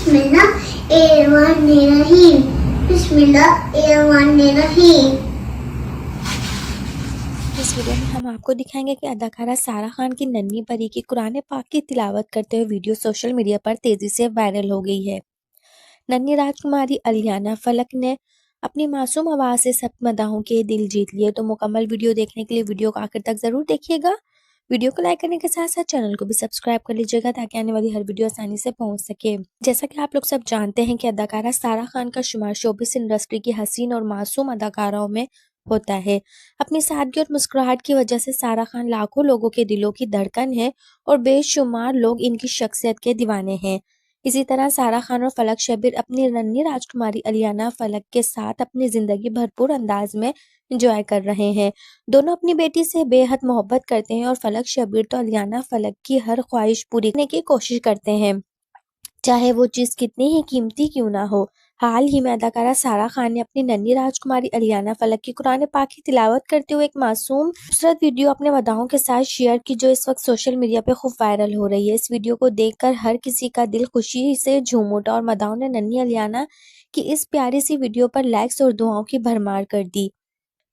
बिस्मिल्लाहिर्रहमानिर्रहीम बिस्मिल्लाहिर्रहमानिर्रहीम। इस वीडियो में हम आपको दिखाएंगे कि अदाकारा सारा खान की नन्ही परी की कुरान पाक की तिलावत करते हुए वीडियो सोशल मीडिया पर तेजी से वायरल हो गई है। नन्ही राजकुमारी अलियाना फलक ने अपनी मासूम आवाज से सब मदाहों के दिल जीत लिए। तो मुकम्मल वीडियो देखने के लिए वीडियो को आखिर तक जरूर देखिएगा। वीडियो को लाइक करने के साथ साथ चैनल को भी सब्सक्राइब कर लीजिएगा ताकि आने वाली हर वीडियो आसानी से पहुंच सके। जैसा कि आप लोग सब जानते हैं कि अदाकारा सारा खान का शुमार शोबिस इंडस्ट्री की हसीन और मासूम अदाकाराओं में होता है। अपनी सादगी और मुस्कुराहट की वजह से सारा खान लाखों लोगों के दिलों की धड़कन है और बेशुमार लोग इनकी शख्सियत के दीवाने हैं। इसी तरह सारा खान और फलक शबीर अपनी नन्ही राजकुमारी अलियाना फलक के साथ अपनी जिंदगी भरपूर अंदाज में एंजॉय कर रहे हैं। दोनों अपनी बेटी से बेहद मोहब्बत करते हैं और फलक शबीर तो अलियाना फलक की हर ख्वाहिश पूरी करने की कोशिश करते हैं, चाहे वो चीज कितनी ही कीमती क्यों ना हो। हाल ही में अदाकारा सारा खान ने अपनी नन्ही राजकुमारी अलियाना फलक की कुरान पाक की तिलावत करते हुए एक मासूम खूबसूरत वीडियो अपने मदाहों के साथ शेयर की, जो इस वक्त सोशल मीडिया पे खूब वायरल हो रही है। इस वीडियो को देखकर हर किसी का दिल खुशी से झूम उठा और मदाहों ने नन्ही अलियाना की इस प्यारी सी वीडियो पर लाइक्स और दुआओं की भरमार कर दी।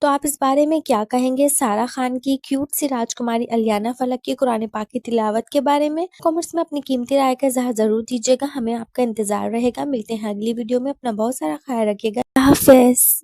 तो आप इस बारे में क्या कहेंगे सारा खान की क्यूट सी राजकुमारी अलियाना फलक की कुरान पाक की तिलावत के बारे में? कमेंट्स में अपनी कीमती राय का इज़हार जरूर दीजिएगा। हमें आपका इंतजार रहेगा। मिलते हैं अगली वीडियो में। अपना बहुत सारा ख्याल रखिएगा। अल्लाह हाफिज।